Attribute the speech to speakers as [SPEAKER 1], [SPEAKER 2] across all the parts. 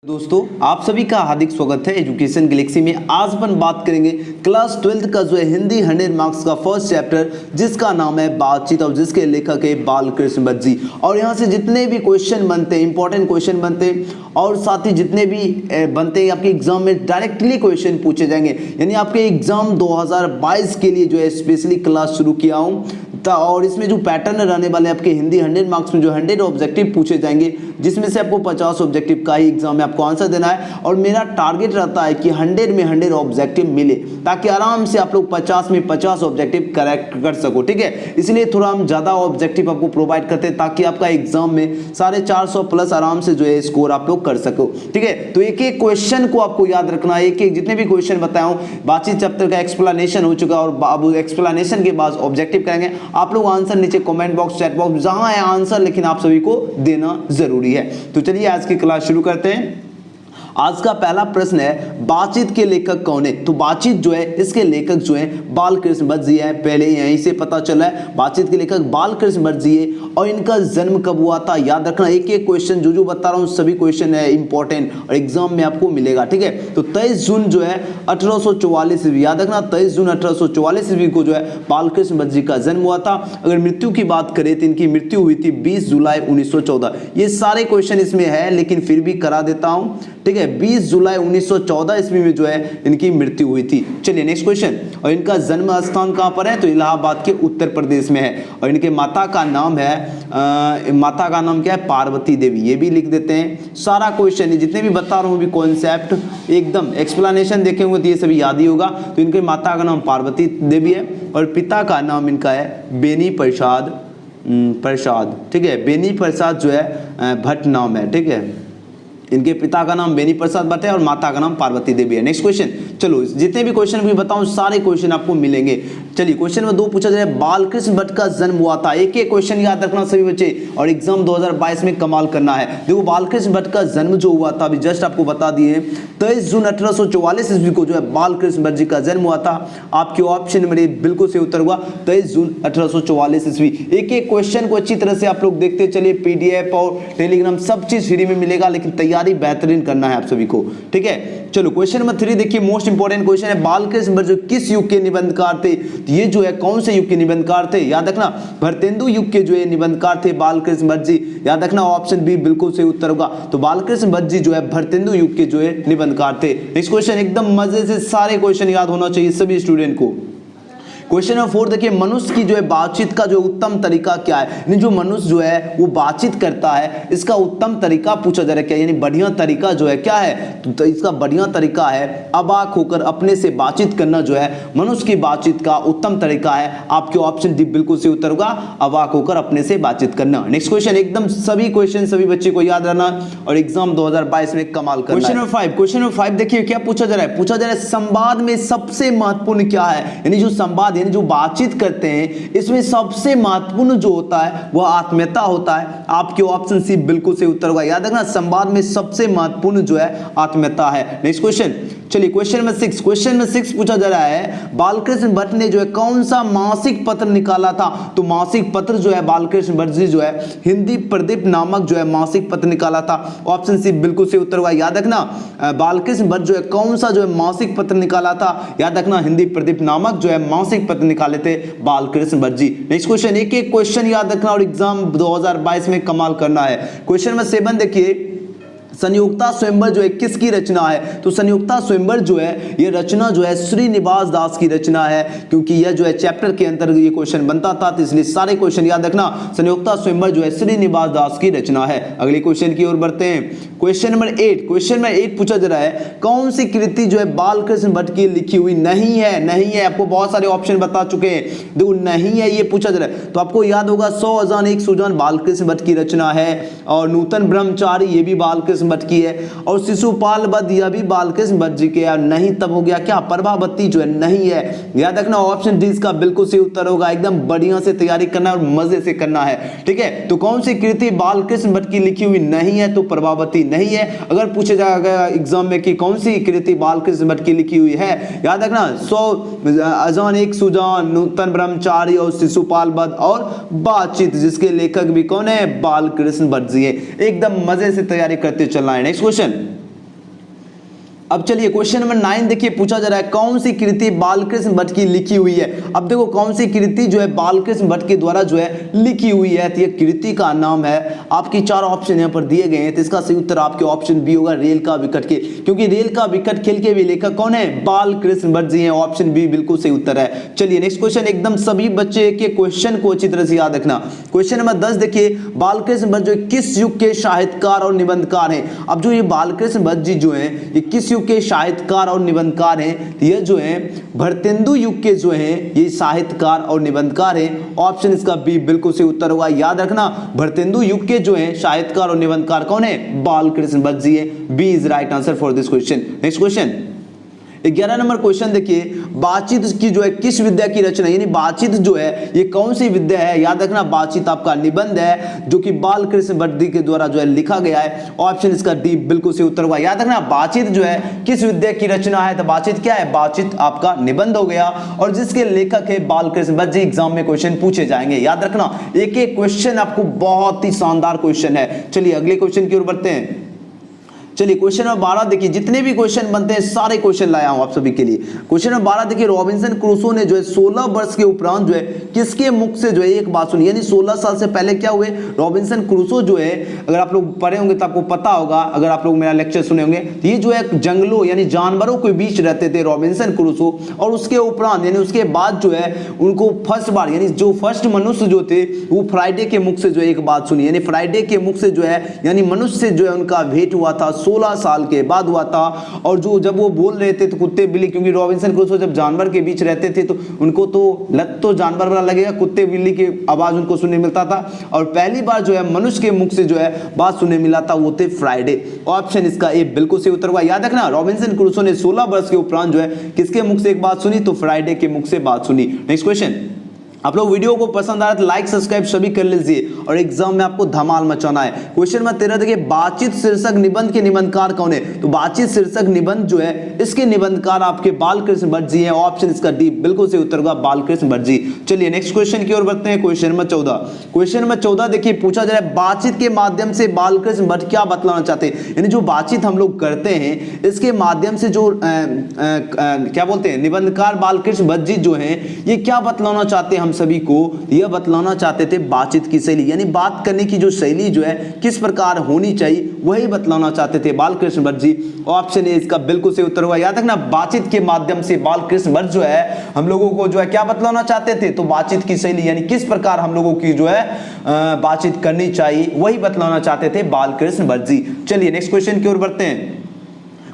[SPEAKER 1] दोस्तों आप सभी का हार्दिक स्वागत है एजुकेशन गैलेक्सी में। आज अपन बात करेंगे क्लास 12th का जो है हिंदी 100 मार्क्स का फर्स्ट चैप्टर जिसका नाम है बातचीत और जिसके लेखक है बालकृष्ण भट्ट जी। और यहाँ से जितने भी क्वेश्चन बनते हैं, इंपॉर्टेंट क्वेश्चन बनते हैं और साथ ही जितने भी बनते हैं आपके एग्जाम में डायरेक्टली क्वेश्चन पूछे जाएंगे। यानी आपके एग्जाम 2022 के लिए जो है स्पेशली क्लास शुरू किया हूँ और इसमें जो पैटर्न रहने वाले आपके हिंदी 100 मार्क्स में जो 100 ऑब्जेक्टिव पूछे जाएंगे जिसमें से आपको 50 ऑब्जेक्टिव का ही एग्जाम में आपको आंसर देना है। और मेरा टारगेट रहता है कि 100 में 100 ऑब्जेक्टिव मिले ताकि आराम से आप लोग 50 में 50 ऑब्जेक्टिव करेक्ट कर सको, ठीक है। इसलिए थोड़ा हम ज्यादा ऑब्जेक्टिव आपको प्रोवाइड करते हैं ताकि आपका एग्जाम में 450 प्लस आराम से जो है स्कोर आप लोग कर सको, ठीक है। तो एक एक क्वेश्चन को आपको याद रखना है, एक एक जितने भी क्वेश्चन बताया बातचीत चैप्टर का एक्सप्लेनेशन हो चुका और अब एक्सप्लेनेशन के बाद ऑब्जेक्टिव करेंगे। आप लोग आंसर नीचे कमेंट बॉक्स, चैट बॉक्स जहां है आंसर, लेकिन आप सभी को देना जरूरी है। तो चलिए आज की क्लास शुरू करते हैं। आज का पहला प्रश्न है बातचीत के लेखक कौन है। तो बातचीत जो है इसके लेखक जो है बालकृष्ण भट्ट जी है। पहले यहीं से पता चला है बातचीत के लेखक बालकृष्ण भट्ट जी है। और इनका जन्म कब हुआ था याद रखना। एक एक क्वेश्चन जो बता रहा हूँ सभी क्वेश्चन है इंपॉर्टेंट और एग्जाम में आपको मिलेगा, ठीक है। तो 23 जून जो है 1844 ईस्वी, याद रखना 23 जून 1844 ईस्वी को जो है बालकृष्ण भट्ट जी का जन्म हुआ था। अगर मृत्यु की बात करें तो इनकी मृत्यु हुई थी 20 जुलाई 1914। ये सारे क्वेश्चन इसमें है लेकिन फिर भी करा देता हूँ, ठीक है। 20 जुलाई 1914 ईस्वी में जो है इनकी मृत्यु हुई थी। चलिए नेक्स्ट क्वेश्चन। और इनका जन्म स्थान कहां पर है तो इलाहाबाद के उत्तर प्रदेश में है। और इनके माता का नाम है माता का नाम क्या है पार्वती देवी, ये भी लिख देते हैं। सारा क्वेश्चन जितने भी बता रहा हूं भी कॉन्सेप्ट एकदम एक्सप्लेनेशन देखे होंगे तो ये सभी याद ही होगा। तो इनके माता का नाम पार्वती देवी है और पिता का नाम इनका है बेनी प्रसाद, ठीक है। बेनी प्रसाद जो है भट्ट नाम है, ठीक है। इनके पिता का नाम बेनी प्रसाद भट्ट है और माता का नाम पार्वती देवी है। Next question. चलो जितने भी क्वेश्चन भी बताऊं सारे क्वेश्चन आपको मिलेंगे। चलिए क्वेश्चन में 2 पूछा जाए बालकृष्ण भट्ट का जन्म हुआ था। एक एक क्वेश्चन याद रखना सभी बच्चे और एग्जाम 2022 में कमाल करना है। देखो बालकृष्ण भट्ट का जन्म जो हुआ था अभी जस्ट आपको बता दिए 23 जून 1844 ईस्वी को जो है बालकृष्ण भट्ट जी का जन्म हुआ था। आपके ऑप्शन मेरे बिल्कुल सही उत्तर हुआ 23 जून 1844 ईस्वी। एक एक क्वेश्चन को अच्छी तरह से आप लोग देखते चलिए। पीडीएफ और टेलीग्राम सब चीज फ्री में मिलेगा लेकिन तैयारी बेहतरीन करना है आप सभी को, ठीक है। चलो क्वेश्चन नंबर 3 देखिए, मोस्ट इंपोर्टेंट क्वेश्चन है बालकृष्ण भट्ट जो किस युग के निबंधकार थे। तो ये जो है कौन से युग के निबंधकार थे याद रखना भारतेंदु युग के जो है निबंधकार थे बालकृष्ण भट्ट जी। याद रखना ऑप्शन बी बिल्कुल सही उत्तर होगा। तो बालकृष्ण भट्ट जी जो है भारतेंदु युग के जो है निबंधकार थे। नेक्स्ट क्वेश्चन एकदम मजे से सारे क्वेश्चन याद होना चाहिए सभी स्टूडेंट को। क्वेश्चन नंबर 4 देखिए, मनुष्य की जो है बातचीत का जो उत्तम तरीका क्या है। यानी जो मनुष्य जो है वो बातचीत करता है इसका उत्तम तरीका पूछा जा रहा है क्या, यानी बढ़िया तरीका जो है क्या है। तो इसका बढ़िया तरीका है अवाक होकर अपने से बातचीत करना जो है मनुष्य की बातचीत का उत्तम तरीका है। आपके ऑप्शन डी बिल्कुल से उत्तर होगा अवाक होकर अपने से बातचीत करना। नेक्स्ट क्वेश्चन एकदम सभी क्वेश्चन सभी बच्चे को याद रहना और एग्जाम 2022 में कमाल करना। क्वेश्चन नंबर 5 देखिए क्या पूछा जा रहा है। पूछा जा रहा है संवाद में सबसे महत्वपूर्ण क्या है। यानी जो संवाद यानी जो बातचीत करते हैं इसमें सबसे महत्वपूर्ण जो होता है वह आत्मीयता होता है। आपके ऑप्शन सी बिल्कुल से उत्तर होगा। याद रखना संवाद में सबसे महत्वपूर्ण जो है आत्मीयता है। Next question. चलिए क्वेश्चन नंबर 6। क्वेश्चन नंबर 6 पूछा जा रहा है बालकृष्ण भट्ट ने जो है कौन सा मासिक पत्र निकाला था। तो मासिक पत्र जो है बालकृष्ण भट्ट जी जो है हिंदी प्रदीप नामक जो है मासिक पत्र निकाला था। ऑप्शन सी बिल्कुल से उत्तर होगा। याद रखना बालकृष्ण भट्ट जो है कौन सा जो है मासिक पत्र निकाला था। याद रखना हिंदी प्रदीप नामक जो है मासिक पत्र निकाले थे बालकृष्ण भट्ट जी। नेक्स्ट क्वेश्चन एक एक क्वेश्चन याद रखना और एग्जाम 2022 में कमाल करना है। क्वेश्चन नंबर 7 देखिए, संयुक्ता स्वयंवर जो है किसकी रचना है। तो संयुक्ता स्वयंवर जो है ये रचना जो है श्रीनिवास दास की रचना है क्योंकि यह जो है चैप्टर के अंतर्गत ये क्वेश्चन बनता था तो इसलिए सारे क्वेश्चन याद रखना संयुक्ता स्वयंवर जो है श्रीनिवास दास की रचना है। अगले क्वेश्चन की ओर बढ़ते हैं। Question number 8। क्वेश्चन नंबर 8 पूछा जा रहा है कौन सी कृति जो है बालकृष्ण भट्ट की लिखी हुई नहीं है। आपको बहुत सारे ऑप्शन बता चुके हैं, देखो नहीं है ये पूछा जा रहा है। तो आपको याद होगा 100 अजान एक सुजान बालकृष्ण भट्ट की रचना है और नूतन ब्रह्मचारी ये भी बालकृष्ण भट्ट की है और शिशुपाल वध यह भी बालकृष्ण भट्ट जी के। नहीं तब हो गया क्या प्रभावती जो है नहीं है। याद रखना ऑप्शन डी इसका बिल्कुल सही उत्तर होगा। एकदम बढ़िया से तैयारी करना और मजे से करना है, ठीक है। तो कौन सी कृति बालकृष्ण भट्ट की लिखी हुई नहीं है तो प्रभावती नहीं है। अगर पूछे जाएगा एग्जाम में कि कौन सी कृति बालकृष्ण भट्ट की लिखी हुई है, याद रखना 100 अजान एक सुजान नूतन ब्रह्मचारी और शिशुपाल वध और बातचीत जिसके लेखक भी कौन है बालकृष्ण भट्ट जी है। एकदम मजे से तैयारी करते चलना है। नेक्स्ट क्वेश्चन अब चलिए क्वेश्चन नंबर 9 देखिए, पूछा जा रहा है कौन सी कृति बालकृष्ण भट्ट की लिखी हुई है। अब देखो कौन सी कृति जो है बालकृष्ण भट्ट के द्वारा जो है लिखी हुई है, तो ये कृति का नाम है, आपकी 4 ऑप्शन यहाँ पर दिए गए हैं, तो इसका सही उत्तर आपके ऑप्शन बी होगा, रेल का विकट खेल, क्योंकि रेल का विकट खेल के भी लेखक कौन है, बालकृष्ण भट्ट जी हैं। ऑप्शन बी बिल्कुल सही उत्तर है। चलिए नेक्स्ट क्वेश्चन, एकदम सभी बच्चे के क्वेश्चन को अच्छी तरह से याद रखना। क्वेश्चन नंबर 10 देखिए, बालकृष्ण भट्ट जो किस युग के साहित्यकार और निबंधकार हैं। अब जो ये बालकृष्ण भट्ट जी जो है ये किस युग के साहित्यकार और निबंधकार हैं, ये जो है भारतेंदु युग के जो है ये साहित्यकार और निबंधकार हैं। ऑप्शन इसका बी बिल्कुल सही उत्तर होगा, याद रखना भारतेंदु युग के जो है साहित्यकार और निबंधकार कौन है, बालकृष्ण भट्ट जी है। B is right answer for this question. Next question 11 number question देखिए, बातचीत की जो है किस विद्या की रचना, यानी बातचीत जो है ये कौन सी विद्या है। याद रखना बातचीत आपका निबंध है जो कि बालकृष्ण भट्ट जी के द्वारा जो है लिखा गया है। ऑप्शन इसका डी बिल्कुल सही उत्तर होगा। याद रखना बातचीत जो है किस विद्या की रचना है, तो बातचीत क्या है, बातचीत आपका निबंध हो गया, और जिसके लेखक है बालकृष्ण भट्ट जी। एग्जाम में क्वेश्चन पूछे जाएंगे, याद रखना एक एक क्वेश्चन आपको बहुत ही शानदार क्वेश्चन है। चलिए अगले क्वेश्चन की ओर बढ़ते हैं। चलिए क्वेश्चन नंबर 12 देखिए, जितने भी क्वेश्चन बनते हैं सारे क्वेश्चन लाया हूं आप सभी के लिए। क्वेश्चन नंबर 12 देखिए, रॉबिन्सन क्रूसो ने जो है 16 वर्ष के उपरांत जो है किसके मुख से जो है एक बात सुनी, यानी 16 साल से पहले क्या हुए, रॉबिन्सन क्रूसो जो है, अगर आप लोग पढ़े होंगे तो आपको पता होगा, अगर आप लोग मेरा लेक्चर सुने होंगे, तो ये जो है जंगलों यानी जानवरों के बीच रहते थे रॉबिन्सन क्रूसो, और उसके उपरांत यानी उसके बाद जो है उनको फर्स्ट बार यानी जो फर्स्ट मनुष्य जो थे वो फ्राइडे के मुख से जो है एक बात सुनी, यानी फ्राइडे के मुख से जो है यानी मनुष्य से जो है उनका भेंट हुआ था, 16 साल के बाद हुआ था। और जो जब वो बोल रहे थे तो कुत्ते बिल्ली, क्योंकि रॉबिन्सन क्रूसो जब जानवर के बीच रहते थे तो उनको तो लत तो जानवर वाला लगेगा, कुत्ते बिल्ली की आवाज उनको सुनने मिलता था, और पहली बार जो है मनुष्य के मुख से जो है बात सुनने मिला था वो थे फ्राइडे। ऑप्शन इसका ए बिल्कुल सही उत्तर हुआ। याद रखना रॉबिन्सन क्रूसो ने 16 वर्ष के उपरांत जो है किसके मुख से एक बात सुनी, तो फ्राइडे के मुख से बात सुनी। नेक्स्ट क्वेश्चन, आप लोग वीडियो को पसंद आया तो लाइक सब्सक्राइब सभी कर लीजिए, और एग्जाम में आपको धमाल मचाना है। क्वेश्चन नंबर 13 देखिए, बातचीत शीर्षक निबंध के निबंधकार कौन है, तो बातचीत शीर्षक निबंध जो है इसके निबंधकार आपके बालकृष्ण भट्ट जी हैं। ऑप्शन इसका डी बिल्कुल सही उत्तर होगा, बालकृष्ण भट्ट जी। चलिए नेक्स्ट क्वेश्चन की ओर बढ़ते हैं। क्वेश्चन नंबर 14, क्वेश्चन नंबर 14 देखिए, पूछा जा रहा है बातचीत के माध्यम से बालकृष्ण भट्ट क्या बतलाना चाहते हैं, यानी जो बातचीत हम लोग करते हैं इसके माध्यम से जो क्या बोलते हैं निबंधकार बालकृष्ण भट्ट जी जो है ये क्या बतलाना चाहते हैं हम सभी को, यह बतलाना चाहते थे बातचीत की शैली, यानी बात करने की जो शैली जो है किस प्रकार होनी चाहिए वही बतलाना चाहते थे बालकृष्ण भट्ट जी। ऑप्शन ए इसका बिल्कुल सही उत्तर होगा। याद रखना बातचीत के माध्यम से बालकृष्ण भट्ट जो है हम लोगों को जो है क्या बतलाना चाहते थे, तो बातचीत की शैली यानी किस प्रकार हम लोगों की जो है बातचीत करनी चाहिए वही बतलाना चाहते थे बालकृष्ण भट्ट जी। चलिए नेक्स्ट क्वेश्चन की ओर बढ़ते हैं।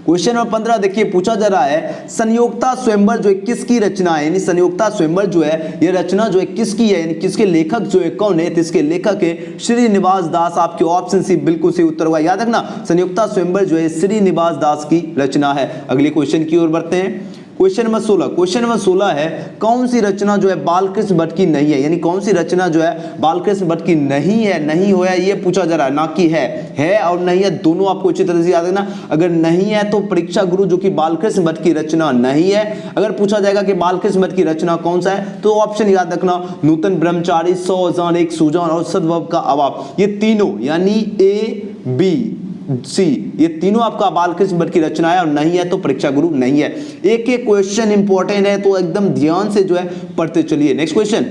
[SPEAKER 1] क्वेश्चन नंबर 15 देखिए, पूछा जा रहा है संयोक्ता स्वयंवर जो है किसकी रचना है, यानी संयोक्ता स्वयंवर जो है ये रचना जो है किसकी है, यानी किसके लेखक जो है कौन है, तो इसके लेखक है श्रीनिवास दास। आपके ऑप्शन सी बिल्कुल सही उत्तर हुआ। याद रखना संयोक्ता स्वयंवर जो है श्रीनिवास दास की रचना है। अगले क्वेश्चन की ओर बढ़ते हैं। क्वेश्चन नंबर 16, क्वेश्चन नंबर 16 है कौन सी रचना जो है बालकृष्ण भट्ट की नहीं है, यानी कौन सी रचना जो है बालकृष्ण भट्ट की नहीं है, नहीं हो है ये पूछा जा रहा है, ना कि है और नहीं है दोनों आपको अच्छी तरह से याद रखना। अगर नहीं है तो परीक्षा गुरु जो कि बालकृष्ण भट्ट की रचना नहीं है। अगर पूछा जाएगा कि बालकृष्ण भट्ट की रचना कौन सा है, तो ऑप्शन याद रखना नूतन ब्रह्मचारी, 100 जान एक सूजान और सद्भाव का अभाव, ये तीनों यानी ए बी सी ये तीनों आपका बालकृष्ण भट्ट की रचना है, और नहीं है तो परीक्षा गुरु नहीं है। एक एक क्वेश्चन इंपॉर्टेंट है तो एकदम ध्यान से जो है पढ़ते चलिए। नेक्स्ट क्वेश्चन,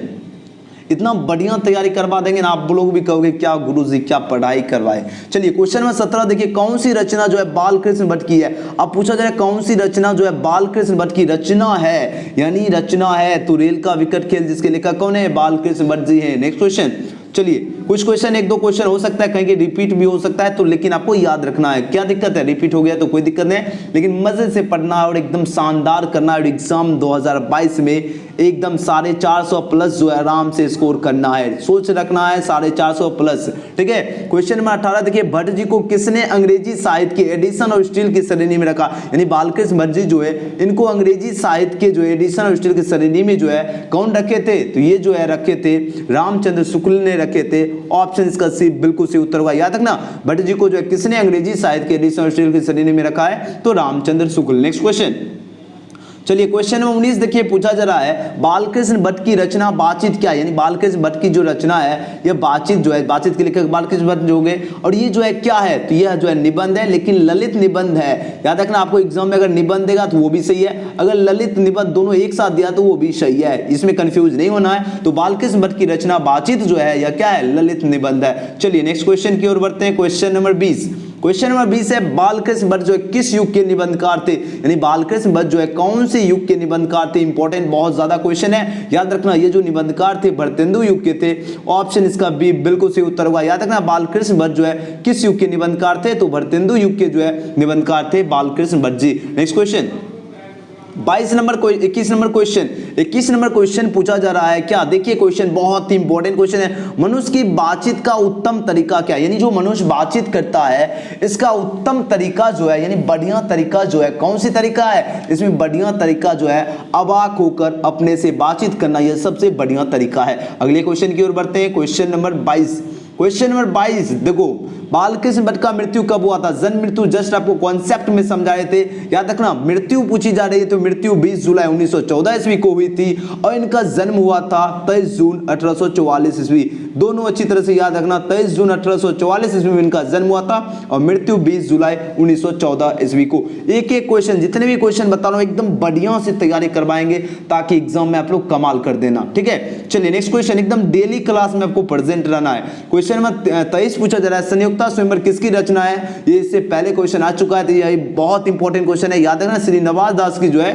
[SPEAKER 1] इतना बढ़िया तैयारी करवा देंगे ना आप लोग भी कहोगे क्या गुरुजी क्या पढ़ाई करवाए। चलिए क्वेश्चन नंबर 17 देखिए, कौन सी रचना जो है बालकृष्ण भट्ट की है। अब पूछा जा रहा है कौन सी रचना जो है बालकृष्ण भट्ट की रचना है, यानी रचना है तो रेल का विकट खेल जिसके लेखक कौन है, बालकृष्ण भट्ट जी है। नेक्स्ट क्वेश्चन, चलिए कुछ क्वेश्चन एक दो क्वेश्चन हो सकता है कहीं के रिपीट भी हो सकता है, तो लेकिन आपको याद रखना है। क्या दिक्कत है, रिपीट हो गया तो कोई दिक्कत नहीं, लेकिन मजे से पढ़ना है और एकदम शानदार करना है। एग्जाम 2022 में एकदम 450 प्लस जो है आराम से स्कोर करना है, सोच रखना है 450 प्लस। ठीक है, क्वेश्चन नंबर 18 देखिए, भट्ट जी को किसने अंग्रेजी साहित्य के एडिशन और स्टील की श्रेणी में रखा, यानी बालकृष्ण भट्ट जी जो है इनको अंग्रेजी साहित्य के जो एडिशन और स्टील की श्रेणी में जो है कौन रखे थे, तो ये जो है रखे थे रामचंद्र शुक्ल ने रखे थे। ऑप्शन इसका सी बिल्कुल सही उत्तर होगा। याद रखना भट्ट जी को जो है किसने अंग्रेजी साहित्य के एडिशन और स्टील की श्रेणी में रखा है, तो रामचंद्र शुक्ल। नेक्स्ट क्वेश्चन, चलिए क्वेश्चन नंबर 19 देखिए पूछा जा रहा है बालकृष्ण भट्ट की रचना बातचीत क्या है, यानी बालकृष्ण भट्ट की जो रचना है यह बातचीत जो है, बातचीत के लेखक बालकृष्ण भट्ट जो हो गए, और ये जो है क्या है, तो यह जो है निबंध है, लेकिन ललित निबंध है। याद रखना आपको एग्जाम में अगर निबंध देगा तो वो भी सही है, अगर ललित निबंध दोनों एक साथ दिया तो वो भी सही है, इसमें कंफ्यूज नहीं होना है। तो बालकृष्ण भट्ट की रचना बातचीत जो है यह क्या है, ललित निबंध है। चलिए नेक्स्ट क्वेश्चन की ओर बढ़ते हैं। क्वेश्चन नंबर 20, क्वेश्चन नंबर 20 है बालकृष्ण भट्ट जो है किस युग के निबंधकार थे, यानी बालकृष्ण भट्ट जो है कौन से युग के निबंधकार थे। इंपॉर्टेंट बहुत ज्यादा क्वेश्चन है, याद रखना ये जो निबंधकार थे भरतेंदु युग के थे। ऑप्शन इसका बी बिल्कुल सही उत्तर होगा। याद रखना बालकृष्ण भट्ट जो है किस युग के निबंधकार थे, तो भरतेंदु युग के जो है निबंधकार थे बालकृष्ण भट्ट जी। नेक्स्ट क्वेश्चन 21 नंबर क्वेश्चन पूछा जा रहा है क्या, देखिए क्वेश्चन बहुत ही इंपॉर्टेंट क्वेश्चन है। मनुष्य की बातचीत का उत्तम तरीका क्या है, यानी जो मनुष्य बातचीत करता है इसका उत्तम तरीका जो है, यानी बढ़िया तरीका जो है, कौन सी तरीका है, इसमें बढ़िया तरीका जो है अवाक होकर अपने से बातचीत करना, यह सबसे बढ़िया तरीका है। अगले क्वेश्चन की ओर बढ़ते हैं। क्वेश्चन नंबर 22 देखो बालकृष्ण भट्ट का मृत्यु कब हुआ था, जन्म मृत्यु जस्ट आपको कॉन्सेप्ट में समझाए थे। याद रखना मृत्यु पूछी जा रही है तो मृत्यु 20 जुलाई 1914 ईस्वी को हुई थी और इनका जन्म हुआ था 23 जून 1844 ईस्वी। दोनों अच्छी तरह से याद रखना, 23 जून 1844 ईस्वी में इनका जन्म हुआ था और मृत्यु 20 जुलाई 1914 ईस्वी को। एक एक क्वेश्चन, जितने भी क्वेश्चन बता रहा हूं एकदम बढ़िया से तैयारी करवाएंगे ताकि एग्जाम में आप लोग कमाल कर देना, ठीक है। चलिए नेक्स्ट क्वेश्चन, एकदम डेली क्लास में आपको प्रेजेंट रहना है। क्वेश्चन नंबर 23 पूछा जा रहा है संयुक्ता स्वयंवर किसकी रचना है, ये इससे पहले क्वेश्चन आ चुका है तो ये बहुत इंपॉर्टेंट क्वेश्चन है। याद रखना श्रीनिवास दास की जो है,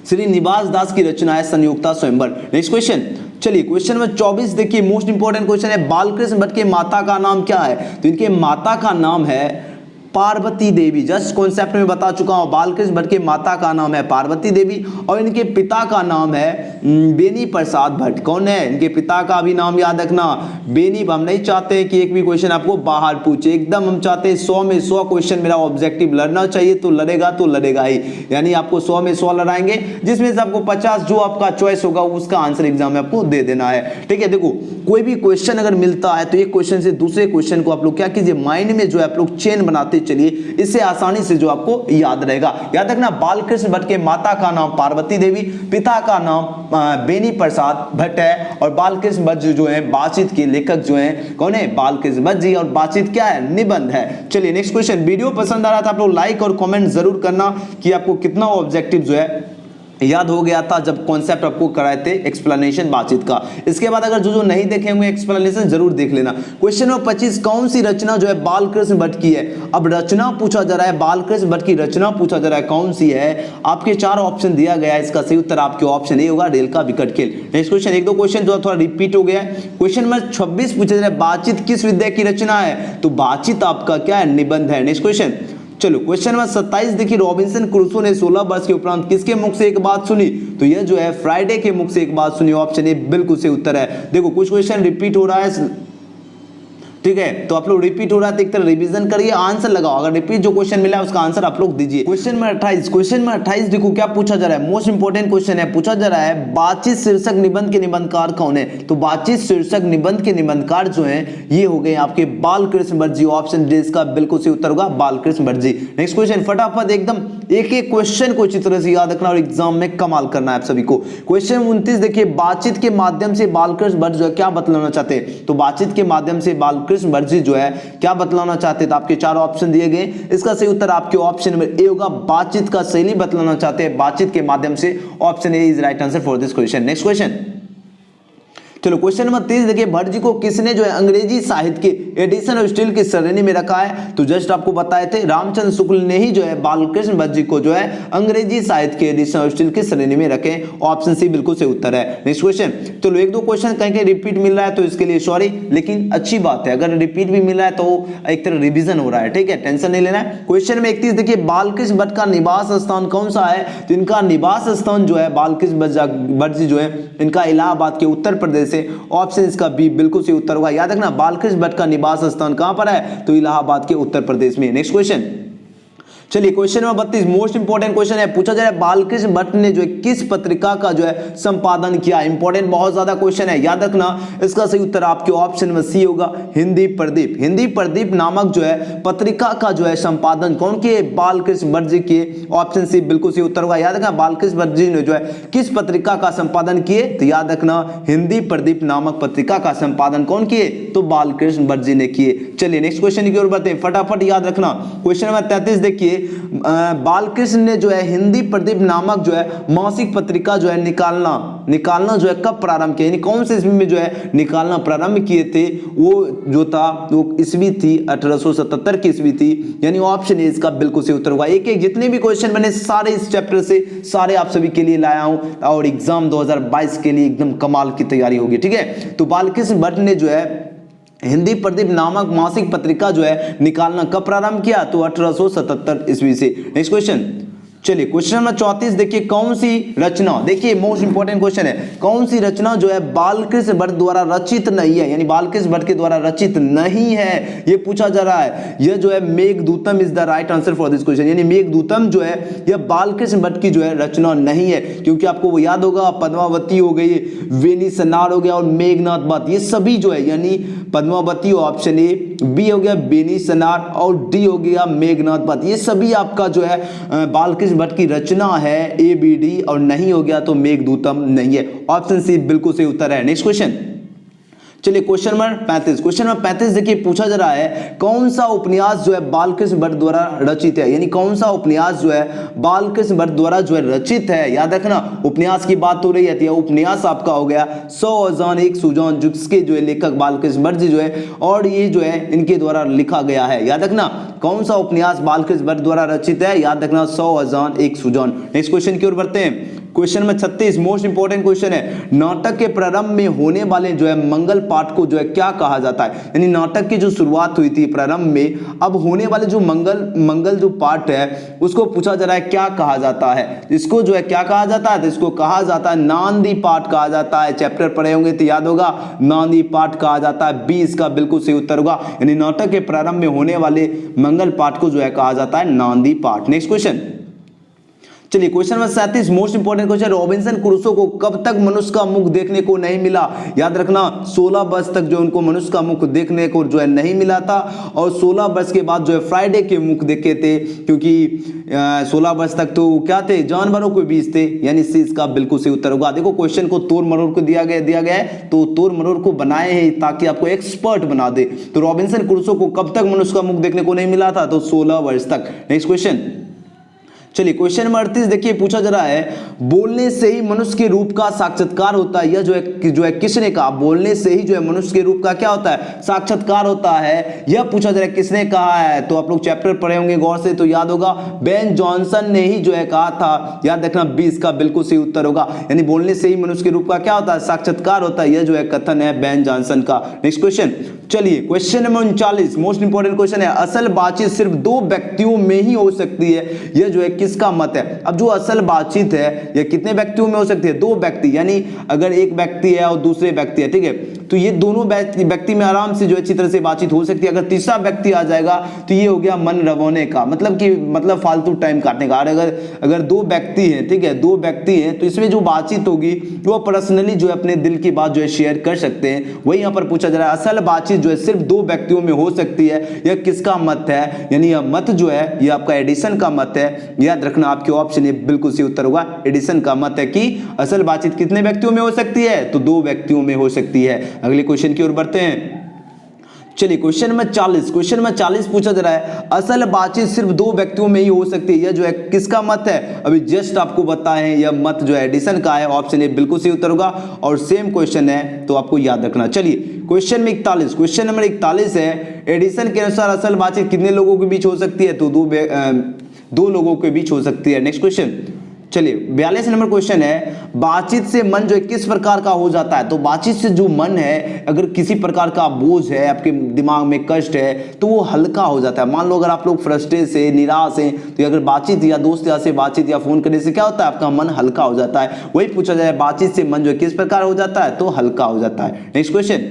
[SPEAKER 1] श्रीनिवास दास की रचना है संयुक्ता स्वयंवर। नेक्स्ट क्वेश्चन, चलिए क्वेश्चन नंबर 24 देखिए मोस्ट इंपॉर्टेंट क्वेश्चन है बालकृष्ण भट्ट के माता का नाम क्या है, तो इनके माता का नाम है पार्वती देवी। जस्ट कॉन्सेप्ट में बता चुका हूं, बालकृष्ण भट्ट के माता का नाम है पार्वती देवी और इनके पिता का नाम है बेनी प्रसाद भट्ट। कौन है, इनके पिता का भी नाम याद रखना बेनी। हम नहीं चाहते कि एक भी क्वेश्चन आपको बाहर पूछे, एकदम हम चाहते हैं 100 में 100 क्वेश्चन मेरा ऑब्जेक्टिव लड़ना चाहिए, तो लड़ेगा ही, यानी आपको 100 में 100 लड़ाएंगे, जिसमें से आपको 50 जो आपका चॉइस होगा उसका आंसर एग्जाम में आपको दे देना है, ठीक है। देखो कोई भी क्वेश्चन अगर मिलता है तो एक क्वेश्चन से दूसरे क्वेश्चन को आप लोग क्या कीजिए, माइंड में जो है आप लोग चेन बनाते चलिए, इससे आसानी से जो आपको याद रहेगा। याद रखना बालकृष्ण भट्ट के माता का नाम पार्वती देवी, पिता का नाम बेनी प्रसाद भट्ट है और बालकृष्ण भट्ट जो है बातचीत के लेखक जो हैं कौन है, बालकृष्ण भट्ट जी, और बातचीत क्या है, निबंध है। चलिए नेक्स्ट क्वेश्चन, वीडियो पसंद आ रहा था आप लोग लाइक और कमेंट जरूर करना कि आपको कितना ऑब्जेक्टिव जो है याद हो गया था जब कॉन्सेप्ट आपको कराए थे एक्सप्लेनेशन बातचीत का। इसके बाद अगर जो नहीं देखे होंगे एक्सप्लेनेशन जरूर देख लेना। क्वेश्चन नंबर 25, कौन सी रचना जो है बालकृष्ण भट्ट की है। अब रचना पूछा जा रहा है, बालकृष्ण भट्ट की रचना पूछा जा रहा है कौन सी है, आपके 4 ऑप्शन दिया गया है, इसका सही उत्तर आपके ऑप्शन ए होगा, रेल का विकट खेल। नेक्स्ट क्वेश्चन, एक दो क्वेश्चन जो थोड़ा रिपीट हो गया है। क्वेश्चन नंबर 26 पूछा जा रहा है बातचीत किस विद्या की रचना है, तो बातचीत आपका क्या है, निबंध है। नेक्स्ट क्वेश्चन, चलो क्वेश्चन नंबर 27 देखिए रॉबिन्सन क्रूसो ने 16 वर्ष के उपरांत किसके मुख से एक बात सुनी, तो यह जो है फ्राइडे के मुख से एक बात सुनी। ऑप्शन ए बिल्कुल सही उत्तर है। देखो कुछ क्वेश्चन रिपीट हो रहा है, ठीक है, तो आप लोग रिपीट हो रहा है तो एक तरह रिवीजन करिए, आंसर लगाओ, अगर रिपीट जो क्वेश्चन मिला है उसका आंसर आप लोग दीजिए। क्वेश्चन नंबर 28 देखो क्या पूछा जा रहा है, मोस्ट इंपोर्टेंट क्वेश्चन है। पूछा जा रहा है बातचीत शीर्षक निबंध के निबंधकार कौन है, तो बातचीत शीर्षक निबंध के निबंधकार जो हैं ये हो गए आपके बालकृष्ण भट्ट जी। ऑप्शन डी इसका बिल्कुल सही उत्तर होगा बालकृष्ण भट्ट जी। नेक्स्ट क्वेश्चन, फटाफट एकदम एक एक क्वेश्चन को अच्छी तरह से याद रखना और एग्जाम में कमाल करना है आप सभी को। क्वेश्चन 29 देखिए बातचीत के माध्यम से बालकृष्ण भट्ट जो है क्या बतलाना चाहते हैं, तो बातचीत के माध्यम से बालकृष्ण भट्ट जी जो है क्या बतलाना चाहते हैं, तो आपके 4 ऑप्शन दिए गए, इसका सही उत्तर आपके ऑप्शन नंबर ए होगा, बातचीत का शैली बतलाना चाहते हैं बातचीत के माध्यम से। Option A is right answer for this question. Next question, चलो क्वेश्चन नंबर 30 देखिए भट्ट जी को किसने जो है अंग्रेजी साहित्य के एडिशन ऑफ स्टील की श्रेणी में रखा है, तो जस्ट आपको बताए थे रामचंद्र शुक्ल ने ही जो है बालकृष्ण भट्ट जी को जो है अंग्रेजी साहित्य के एडिशन ऑफ स्टील की श्रेणी में रखे। ऑप्शन सी बिल्कुल सही उत्तर है। नेक्स्ट क्वेश्चन, चलो एक दो क्वेश्चन कहीं रिपीट मिल रहा है तो इसके लिए सॉरी, लेकिन अच्छी बात है अगर रिपीट भी मिल रहा है तो एक तरह रिविजन हो रहा है, ठीक है, टेंशन नहीं लेना है। क्वेश्चन में 31 देखिए बालकृष्ण भट्ट का निवास स्थान कौन सा है, तो इनका निवास स्थान जो है बालकृष्ण भट्ट जी जो है इनका इलाहाबाद के उत्तर प्रदेश से। ऑप्शन इसका बी बिल्कुल सही उत्तर होगा। याद रखना बालकृष्ण भट्ट का निवास स्थान कहां पर है, तो इलाहाबाद के उत्तर प्रदेश में। नेक्स्ट क्वेश्चन, चलिए question number 32 most important question है, पूछा जा रहा है बालकृष्ण भट्ट ने जो है किस पत्रिका का जो है संपादन किया। इंपॉर्टेंट बहुत ज्यादा क्वेश्चन है, याद रखना। इसका सही उत्तर आपके ऑप्शन में सी होगा, हिंदी प्रदीप। हिंदी प्रदीप नामक जो है पत्रिका का जो है संपादन कौन किए? बालकृष्ण भट्ट जी किए। ऑप्शन सी बिल्कुल सही उत्तर होगा। याद रखना बालकृष्ण भट्ट जी ने जो है किस पत्रिका का संपादन किए? तो याद रखना हिंदी प्रदीप नामक पत्रिका का संपादन कौन किए? तो बालकृष्ण भट्ट जी ने किए। चलिए नेक्स्ट क्वेश्चन की ओर बढ़ते हैं, फटाफट याद रखना। क्वेश्चन नंबर 33 देखिए, बालकृष्ण ने जो है हिंदी प्रदीप नामक जो है मासिक पत्रिका जो है निकालना जो है कब प्रारंभ किया, यानी कौन से ईस्वी में जो है निकालना प्रारंभ किए थे? वो जो था वो ईस्वी थी 1877 की ईस्वी थी, यानी ऑप्शन ए इसका बिल्कुल सही उत्तर होगा। एक एक जितने भी क्वेश्चन मैंने सारे इस चैप्टर से सारे आप सभी के लिए लाया हूं, और एग्जाम 2022 के लिए एकदम कमाल की तैयारी होगी, ठीक है। तो बालकृष्ण भट्ट ने जो है हिंदी प्रदीप नामक मासिक पत्रिका जो है निकालना कब प्रारंभ किया? तो 1877 ईस्वी से। नेक्स्ट क्वेश्चन, चलिए क्वेश्चन नंबर 34 देखिए, कौन सी रचना, देखिए मोस्ट इंपोर्टेंट क्वेश्चन है, कौन सी रचना जो है बालकृष्ण भट्ट द्वारा रचित नहीं है, यानी बालकृष्ण भट्ट के द्वारा रचित नहीं है, ये पूछा जा रहा है। यह जो है Meghadutam is the right answer for this question, यानी मेघदूतम जो है यह बालकृष्ण भट्ट की जो है रचना नहीं है, क्योंकि आपको वो याद होगा पद्मावती हो गई, वेनी सनार हो गया और मेघनाथ बत्त, ये सभी जो है यानी पद्मावती ऑप्शन ए, बी हो गया बेनी सनार और डी हो गया मेघनाथ बत्त, ये सभी आपका जो है बालकृष्ण भट्ट की रचना है, ए बी डी, और नहीं हो गया तो मेघदूतम नहीं है। ऑप्शन सी बिल्कुल सही उत्तर है। नेक्स्ट क्वेश्चन, चलिए क्वेश्चन नंबर 35। क्वेश्चन नंबर 35 देखिए, पूछा जा रहा है कौन सा उपन्यास जो है बालकृष्ण भट्ट द्वारा रचित है, यानी कौन सा उपन्यास जो है बालकृष्ण भट्ट द्वारा जो है रचित है। याद रखना उपन्यास की बात हो रही है, उपन्यास आपका हो गया 100 अजान एक सुजान, जिसके जो है लेखक बालकृष्ण भट्ट जी जो है, और ये जो है इनके द्वारा लिखा गया है। याद रखना कौन सा उपन्यास बालकृष्ण भट्ट द्वारा रचित है? याद रखना 100 अजान एक सुजान। नेक्स्ट क्वेश्चन की ओर बढ़ते हैं। Question number 36 most important question है, नाटक के प्रारंभ में होने वाले जो है मंगल पाठ को जो है क्या कहा जाता है, यानी नाटक की जो शुरुआत हुई थी प्रारंभ में, अब होने वाले जो मंगल जो पाठ है उसको पूछा जा रहा है क्या कहा जाता है। इसको जो है क्या कहा जाता है? तो इसको कहा जाता है नांदी पाठ कहा जाता है। चैप्टर पढ़े होंगे तो याद होगा, नांदी पाठ कहा जाता है, बी इसका बिल्कुल सही उत्तर होगा, यानी नाटक के प्रारंभ में होने वाले मंगल पाठ को जो है कहा जाता है नांदी पाठ। नेक्स्ट क्वेश्चन, चलिए question number 37 most important question, Robinson Crusoe को कब तक मनुष्य का मुख देखने को नहीं मिला? याद रखना 16 वर्ष तक जो उनको मनुष्य का मुख देखने को जो है नहीं मिला था, और 16 वर्ष के बाद जो है फ्राइडे के मुख देखे थे, क्योंकि 16 वर्ष तक तो क्या थे? जानवरों के बीच थे, यानी सी इसका बिल्कुल सही उत्तर होगा। देखो क्वेश्चन को तोड़ मरोड़ को दिया गया है, तो तोड़ मरोड़ को बनाए हैं ताकि आपको एक्सपर्ट बना दे। तो रॉबिन्सन क्रूसो को कब तक मनुष्य का मुख देखने को नहीं मिला था? तो 16 वर्ष तक। नेक्स्ट क्वेश्चन, चलिए क्वेश्चन नंबर 38 देखिए, पूछा जा रहा है बोलने से ही मनुष्य के रूप का साक्षात्कार होता है। यह जो है किसने कहा? बोलने से ही जो है मनुष्य के रूप का क्या होता है? साक्षात्कार होता है। यह पूछा जा रहा है किसने कहा है? तो आप लोग चैप्टर पढ़े होंगे गौर से, तो याद होगा बेन जॉनसन ने ही जो है कहा था। याद रखना 20 का बिल्कुल सही उत्तर होगा, यानी बोलने से ही मनुष्य के रूप का क्या होता है? साक्षात्कार होता है। यह जो है कथन है बेन जॉनसन का। नेक्स्ट क्वेश्चन, चलिए question number 39 most important question है, असल बातचीत सिर्फ 2 व्यक्तियों में ही हो सकती है। यह जो है किसका मत है? अब जो असल बातचीत है यह कितने व्यक्तियों में हो सकती है? 2 व्यक्ति, यानी अगर एक व्यक्ति है और दूसरे व्यक्ति है, ठीक है, तो ये दोनों व्यक्ति में आराम से जो अच्छी तरह से बातचीत हो सकती है। अगर तीसरा व्यक्ति आ जाएगा तो ये हो गया मन रवोने का, मतलब फालतू टाइम काटने का। अगर 2 व्यक्ति हैं, ठीक है, 2 व्यक्ति हैं, तो इसमें जो बातचीत होगी वो पर्सनली जो है अपने दिल की बात जो है शेयर कर सकते हैं। वही यहाँ पर पूछा जा रहा है असल बातचीत जो है सिर्फ 2 व्यक्तियों में हो सकती है। यह किसका मत है? यानी यह मत जो है यह आपका एडिसन का मत है। याद रखना आपके ऑप्शन ये बिल्कुल सही उत्तर होगा, एडिसन का मत है कि असल बातचीत कितने व्यक्तियों में हो सकती है? तो 2 व्यक्तियों में हो सकती है। अगले क्वेश्चन की ओर बढ़ते हैं। चलिए क्वेश्चन नंबर 40 पूछा जा रहा है असल बातचीत सिर्फ 2 व्यक्तियों में ही हो सकती है। यह जो है किसका मत है? अभी जस्ट आपको बताएं, यह मत जो है एडिसन का है। ऑप्शन ए बिल्कुल सही उत्तर होगा, और सेम क्वेश्चन है तो आपको याद रखना। चलिए क्वेश्चन नंबर 41 है, एडिसन के अनुसार असल बातचीत कितने लोगों के बीच हो सकती है? तो 2 लोगों के बीच हो सकती है। नेक्स्ट क्वेश्चन, चलिए 42 नंबर क्वेश्चन है, बातचीत से मन जो है किस प्रकार का हो जाता है? तो बातचीत से जो मन है, अगर किसी प्रकार का बोझ है, आपके दिमाग में कष्ट है, तो वो हल्का हो जाता है। मान लो अगर आप लोग फ्रस्ट्रेट से निराश हैं, तो अगर बातचीत या दोस्त से बातचीत या फोन करने से क्या होता है? आपका मन हल्का हो जाता है। वही पूछा जाए बातचीत से मन जो है किस प्रकार हो जाता है? तो हल्का हो जाता है। नेक्स्ट क्वेश्चन,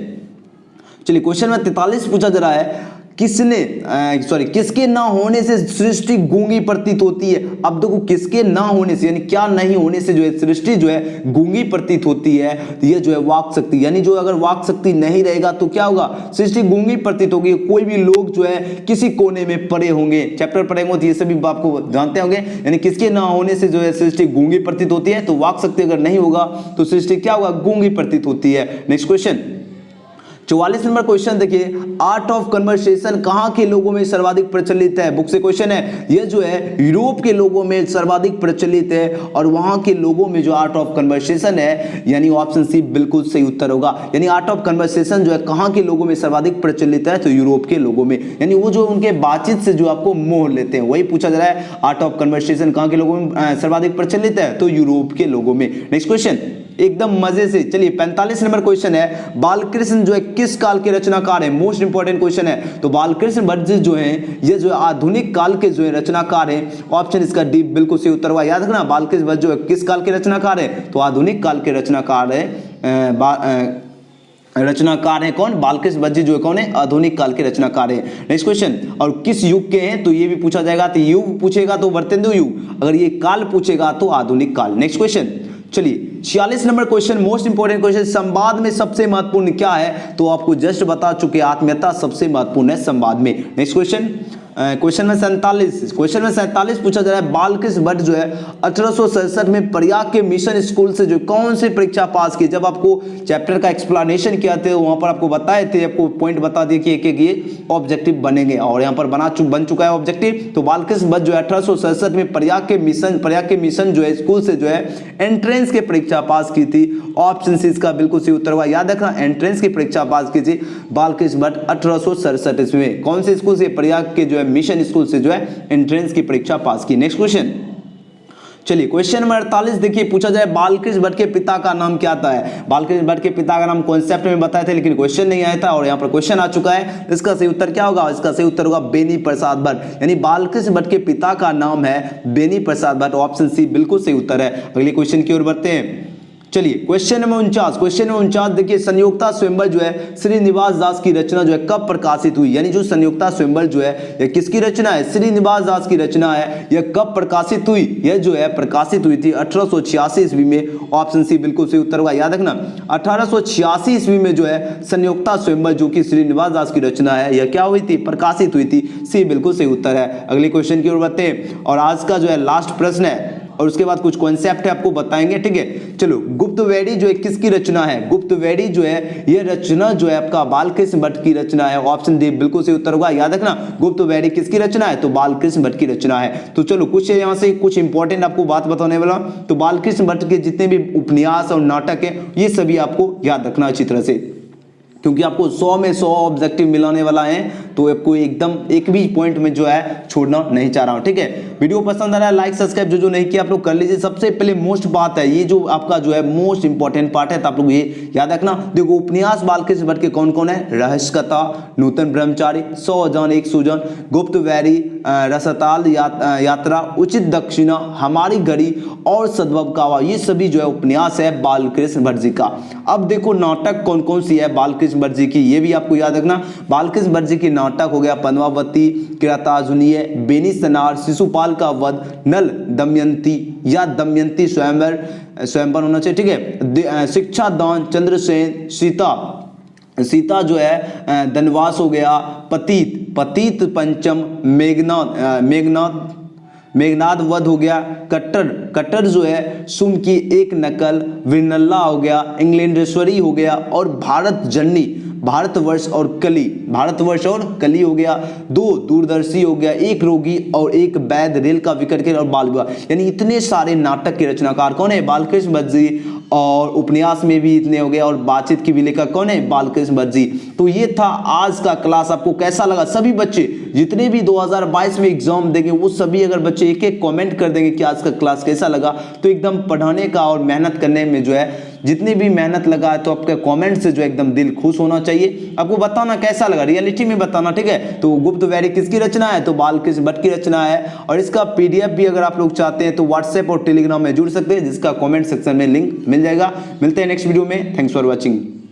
[SPEAKER 1] चलिए क्वेश्चन में 43 पूछा जा रहा है, किसके ना होने से सृष्टि गूंगी प्रतीत होती है। अब देखो किसके ना होने से यानी क्या नहीं होने से जो है सृष्टि जो है गूंगी प्रतीत होती है, ये जो है वाक शक्ति, यानी जो अगर वाक शक्ति नहीं रहेगा तो क्या होगा, सृष्टि गूंगी प्रतीत होगी। कोई भी लोग जो है किसी कोने में पड़े होंगे, चैप्टर पढ़ेंगे तो ये सभी आपको जानते होंगे, यानी किसके ना होने से जो है सृष्टि गूंगी प्रतीत होती है, तो वाक शक्ति अगर नहीं होगा तो सृष्टि क्या होगा, गूंगी प्रतीत होती है। नेक्स्ट क्वेश्चन 44 नंबर क्वेश्चन देखिए, आर्ट ऑफ कन्वर्सेशन कहां के लोगों में सर्वाधिक प्रचलित है। बुक से क्वेश्चन है, ये जो है यूरोप के लोगों में सर्वाधिक प्रचलित है और वहां के लोगों में जो आर्ट ऑफ कन्वर्सेशन है, यानी ऑप्शन सी बिल्कुल सही उत्तर होगा। यानी आर्ट ऑफ कन्वर्सेशन जो है कहां के लोगों में सर्वाधिक प्रचलित है, तो यूरोप के लोगों में, यानी वो जो उनके बातचीत से जो आपको मोह लेते हैं, वही पूछा जा रहा है। आर्ट ऑफ कन्वर्सेशन कहां के लोगों में सर्वाधिक प्रचलित है, तो यूरोप के लोगों में। नेक्स्ट क्वेश्चन एकदम मजे से, चलिए 45 नंबर क्वेश्चन है, बालकृष्ण जो है किस काल के रचनाकार है। मोस्ट इंपॉर्टेंट क्वेश्चन है। तो बालकृष्ण भट्ट जो है ये जो आधुनिक काल के जो है रचनाकार है। ऑप्शन इसका डी बिल्कुल सही उत्तर हुआ। याद रखना, बालकृष्ण भट्ट जो है किस काल के रचनाकार है, तो आधुनिक काल के रचनाकार है। रचनाकार है कौन, बालकृष्ण भट्ट जो है कौन है, आधुनिक काल के रचनाकार है। नेक्स्ट क्वेश्चन, और किस युग के हैं, तो ये भी पूछा जाएगा। तो युग पूछेगा तो वर्तमान युग, अगर ये काल पूछेगा तो आधुनिक काल। नेक्स्ट क्वेश्चन चलिए 46 number question, most important question, संवाद में सबसे महत्वपूर्ण क्या है, तो आपको जस्ट बता चुके, आत्मीयता सबसे महत्वपूर्ण है संवाद में। नेक्स्ट क्वेश्चन क्वेश्चन में 47 पूछा जा रहा है, बालकृष्ण भट्ट जो है 1867 में प्रयाग के मिशन स्कूल से जो कौन सी परीक्षा पास की। जब आपको चैप्टर का एक्सप्लेनेशन किया थे वहां पर आपको बताए थे, आपको पॉइंट बता दिए कि एक एक ये ऑब्जेक्टिव बनेंगे और यहाँ पर बन चुका है ऑब्जेक्टिव। तो बालकृष्ण भट्ट जो है 1867 में प्रयाग के मिशन जो है स्कूल से जो है एंट्रेंस की परीक्षा पास की थी। ऑप्शन सी इसका बिल्कुल सही उत्तर हुआ। याद रखना, एंट्रेंस की परीक्षा पास की थी बालकृष्ण भट्ट 1867 में। कौन से स्कूल से, प्रयाग के जो है मिशन स्कूल से जो है एंट्रेंस की परीक्षा पास की। नेक्स्ट क्वेश्चन चलिए क्वेश्चन नंबर 48 देखिए, पूछा जाए बालकृष्ण भट्ट के पिता का नाम क्या था है। बालकृष्ण भट्ट के पिता का नाम कॉन्सेप्ट में बताए थे लेकिन क्वेश्चन नहीं आया था और यहाँ पर क्वेश्चन आ चुका है। इसका सही उत्तर क्या होगा, इसका सही उत्तर होगा बेनी प्रसाद भट्ट। यानी बालकृष्ण भट्ट के पिता का नाम है बेनी प्रसाद भट्ट। ऑप्शन सी बिल्कुल सही उत्तर है। अगले क्वेश्चन की ओर बढ़ते हैं। चलिए क्वेश्चन नंबर 49 देखिए, संयुक्ता स्वयंवर जो है श्रीनिवास दास की रचना जो है कब प्रकाशित हुई। यानी जो संयुक्ता स्वयंवर जो है यह किसकी रचना है, श्रीनिवास दास की रचना है। यह कब प्रकाशित हुई, यह जो है प्रकाशित हुई थी 1886 ईस्वी में। ऑप्शन सी बिल्कुल सही उत्तर होगा। याद रखना 1886 ईस्वी में जो है संयुक्ता स्वयंवर जो कि श्रीनिवास दास की रचना है, यह क्या हुई थी, प्रकाशित हुई थी। सी बिल्कुल सही उत्तर है। अगले क्वेश्चन की ओर बढ़ते हैं और आज का जो है लास्ट प्रश्न है और उसके बाद कुछ कॉन्सेप्ट है आपको बताएंगे, ठीक है। चलो, गुप्तवेदी जो है किसकी रचना है। गुप्तवेदी जो है ये रचना जो है आपका बालकृष्ण भट्ट की रचना है। ऑप्शन डी बिल्कुल सही उत्तर होगा। याद रखना, गुप्तवेदी किसकी रचना है, तो बालकृष्ण भट्ट की रचना है। तो चलो कुछ यहाँ से कुछ इंपॉर्टेंट आपको बात बताने वाला। तो बालकृष्ण भट्ट के जितने भी उपन्यास और नाटक है ये सभी आपको याद रखना अच्छी तरह से, क्योंकि आपको 100 में 100 ऑब्जेक्टिव मिलाने वाला है। तो आपको एकदम एक भी पॉइंट में जो है छोड़ना नहीं चाह रहा हूं, ठीक है। वीडियो पसंद आ रहा है लाइक सब्सक्राइब जो नहीं किया आप लोग कर लीजिए। सबसे पहले मोस्ट बात है, ये जो आपका जो है मोस्ट इंपॉर्टेंट पार्ट है, तो आप लोग ये याद रखना। देखो उपन्यास बालकृष्ण भट्ट के कौन कौन है, रहस्य कथा, नूतन ब्रह्मचारी, 100 जान एक सूजन, गुप्तवेदी, रसताल यात्रा, उचित दक्षिणा, हमारी घड़ी और सद्भव कावा, ये सभी जो है उपन्यास है बालकृष्ण भट्ट जी का। अब देखो नाटक कौन कौन सी है बालकृष्ण भट्ट जी की, ये भी आपको याद रखना। बालकृष्ण भट्ट जी की नाटक हो गया पद्मावती, किरातार्जुनीय, बेनीसनार, शिशुपाल का वध, नल दमयंती या दमयंती स्वयंवर होना चाहिए, ठीक है। शिक्षा दान, चंद्रसेन, सीता जो है धनवास हो गया, पतित पंचम, मेघनाद वध हो गया, कट्टर जो है सुम की एक नकल, विरनल्ला हो गया, इंग्लैंडेश्वरी हो गया और भारतवर्ष और कली हो गया, 2 दूरदर्शी हो गया, 1 रोगी और 1 वैद्य, रेल का विकट और बाल विवाह। यानी इतने सारे नाटक के रचनाकार कौन है, बालकृष्ण भट्ट जी। और उपन्यास में भी इतने हो गए और बातचीत की भी लेखक कौन है, बालकृष्ण भट्ट जी। तो ये था आज का क्लास। आपको कैसा लगा, सभी बच्चे जितने भी 2022 में एग्जाम देंगे वो सभी अगर बच्चे एक एक कमेंट कर देंगे कि आज का क्लास कैसा लगा, तो एकदम पढ़ाने का और मेहनत करने में जो है जितनी भी मेहनत लगा है, तो आपके कमेंट से जो एकदम दिल खुश होना चाहिए। आपको बताना कैसा लगा, रियलिटी में बताना, ठीक है। तो गुप्तवेदी किसकी रचना है, तो बालकृष्ण भट्ट की रचना है। और इसका पीडीएफ भी अगर आप लोग चाहते हैं तो व्हाट्सएप और टेलीग्राम में जुड़ सकते हैं, जिसका कमेंट सेक्शन में लिंक मिल जाएगा। मिलते हैं नेक्स्ट वीडियो में। Thanks for watching.